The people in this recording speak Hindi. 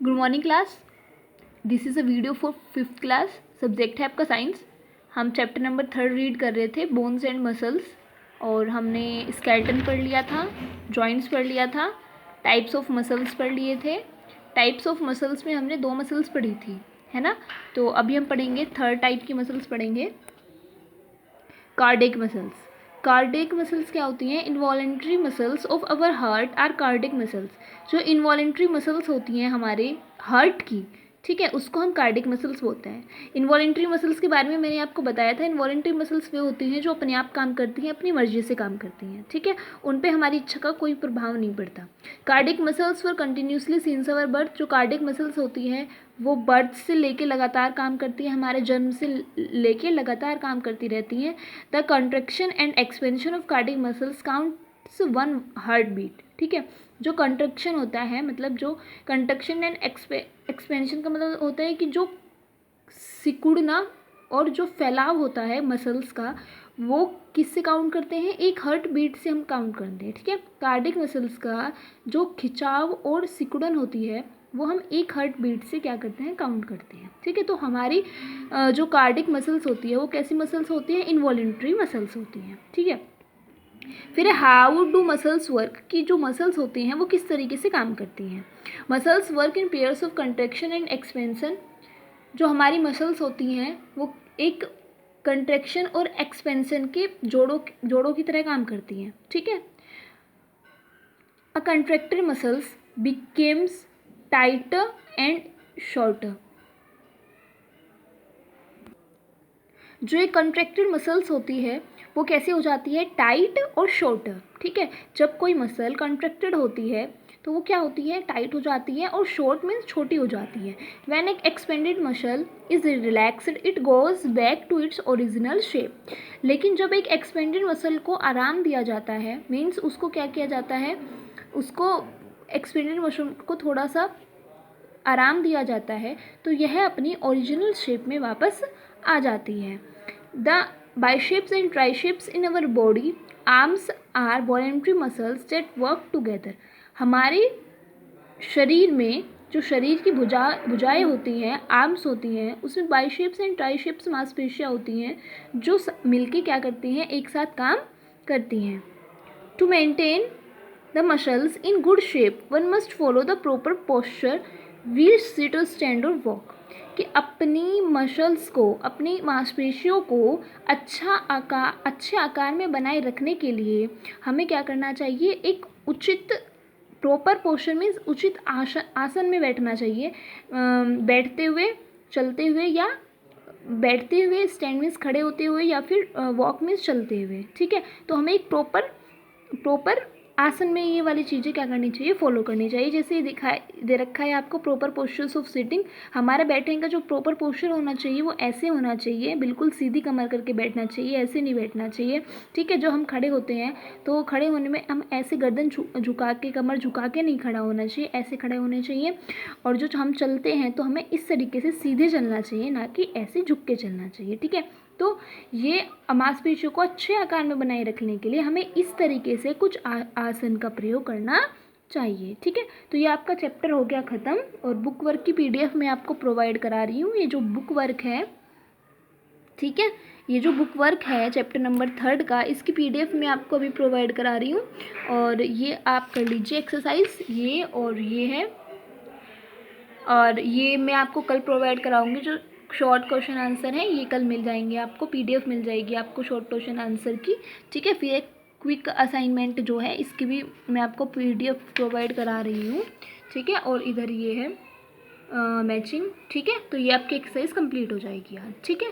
Good morning class. This is a video for 5th class. Subject है आपका साइंस। हम चैप्टर नंबर 3 रीड कर रहे थे, बोन्स एंड मसल्स, और हमने स्केलेटन पढ़ लिया था, जॉइंट्स पढ़ लिया था, टाइप्स ऑफ मसल्स पढ़ लिए थे। टाइप्स ऑफ मसल्स में हमने 2 मसल्स पढ़ी थी, है ना। तो अभी हम पढ़ेंगे 3rd टाइप की मसल्स पढ़ेंगे, कार्डियक मसल्स। कार्डियक मसल्स क्या होती हैं? Involuntary muscles of our heart are cardiac muscles. जो इनवॉलेंट्री मसल्स होती हैं हमारे हार्ट की, ठीक है, उसको हम कार्डियक मसल्स बोलते हैं। इनवॉलेंट्री मसल्स के बारे में मैंने आपको बताया था। इनवॉलेंट्री मसल्स वे होती हैं जो अपने आप काम करती हैं, अपनी मर्जी से काम करती हैं, ठीक है, उन पे हमारी इच्छा का कोई प्रभाव नहीं पड़ता। Cardiac muscles for continuously since our birth. जो कार्डियक मसल्स होती हैं वो बर्थ से लेके लगातार काम करती है, हमारे जन्म से लेके लगातार काम करती रहती हैं। The contraction and expansion of cardiac muscles counts 1 heartbeat, ठीक है। जो कंट्रक्शन होता है, मतलब जो कंट्रक्शन एंड एक्सपेंशन का मतलब होता है कि जो सिकुड़ना और जो फैलाव होता है मसल्स का, वो किससे काउंट करते हैं? 1 हार्ट बीट से हम काउंट करते हैं, ठीक है। कार्डियक मसल्स का जो खिंचाव और सिकुड़न होती है वो हम 1 हार्ट बीट से क्या करते हैं? काउंट करते हैं, ठीक है। तो हमारी जो कार्डियक मसल्स होती है वो कैसी मसल्स होती हैं? इनवॉलेंट्री मसल्स होती हैं, ठीक है। फिर हाउ डू मसल्स वर्क, की जो मसल्स होती हैं वो किस तरीके से काम करती हैं। Muscles work in pairs of contraction and expansion. जो हमारी मसल्स होती हैं वो एक कंट्रैक्शन और एक्सपेंशन के जोड़ों की तरह काम करती हैं, ठीक है। A contracted muscles becomes tighter and shorter. जो एक कंट्रैक्टेड मसल्स होती है वो कैसे हो जाती है? टाइट और शॉर्टर, ठीक है। जब कोई मसल कंट्रैक्टेड होती है तो वो क्या होती है? टाइट हो जाती है, और शॉर्ट मीन्स छोटी हो जाती है। व्हेन एक expanded muscle is relaxed it goes back to its original shape. लेकिन जब एक एक्सपेंडेड मसल को आराम दिया जाता है, मीन्स उसको क्या किया जाता है? उसको एक्सपेंडेड मसल को थोड़ा सा आराम दिया जाता है तो यह अपनी ओरिजिनल शेप में वापस आ जाती है। The biceps and triceps in our body arms are voluntary muscles that work together। हमारे शरीर में जो शरीर की भुजाएं होती हैं, आर्म्स होती हैं, उसमें बाइसेप्स एंड ट्राइसेप्स मांसपेशियाँ होती हैं जो मिलके क्या करती हैं? एक साथ काम करती हैं। To maintain the muscles in good shape one must follow the proper posture, while sit और स्टैंड और वॉक। कि अपनी मसल्स को, अपनी मांसपेशियों को अच्छे आकार में बनाए रखने के लिए हमें क्या करना चाहिए? एक उचित प्रॉपर पोस्चर में उचित आसन में बैठना चाहिए। बैठते हुए, चलते हुए, या बैठते हुए, स्टैंड मीन्स खड़े होते हुए, या फिर वॉक मीन्स चलते हुए, ठीक है। तो हमें एक प्रॉपर आसन में ये वाली चीज़ें क्या करनी चाहिए? फॉलो करनी चाहिए। जैसे दे रखा है आपको प्रॉपर पोस्चर्स ऑफ सिटिंग। हमारे बैठने का जो प्रॉपर पोस्चर होना चाहिए वो ऐसे होना चाहिए, बिल्कुल सीधी कमर करके बैठना चाहिए, ऐसे नहीं बैठना चाहिए, ठीक है। जो हम खड़े होते हैं तो खड़े होने में हम ऐसे गर्दन झुका के, कमर झुका के नहीं खड़ा होना चाहिए, ऐसे खड़े होने चाहिए। और जो हम चलते हैं तो हमें इस तरीके से सीधे चलना चाहिए, ना कि ऐसे झुक के चलना चाहिए, ठीक है। तो ये मांसपेशियों को अच्छे आकार में बनाए रखने के लिए हमें इस तरीके से कुछ आसन का प्रयोग करना चाहिए, ठीक है। तो ये आपका चैप्टर हो गया ख़त्म, और बुक वर्क की PDF मैं आपको प्रोवाइड करा रही हूँ। ये जो बुक वर्क है, ठीक है, ये जो बुक वर्क है चैप्टर नंबर 3 का, इसकी PDF मैं आपको अभी प्रोवाइड करा रही हूँ, और ये आप कर लीजिए एक्सरसाइज, ये और ये है, और ये मैं आपको कल प्रोवाइड कराऊंगी। जो शॉर्ट क्वेश्चन आंसर है ये कल मिल जाएंगे आपको, PDF मिल जाएगी आपको शॉर्ट क्वेश्चन आंसर की, ठीक है। फिर एक क्विक असाइनमेंट जो है इसकी भी मैं आपको PDF प्रोवाइड करा रही हूँ, ठीक है। और इधर ये है मैचिंग, ठीक है। तो ये आपकी एक्सरसाइज कंप्लीट हो जाएगी आज, ठीक है।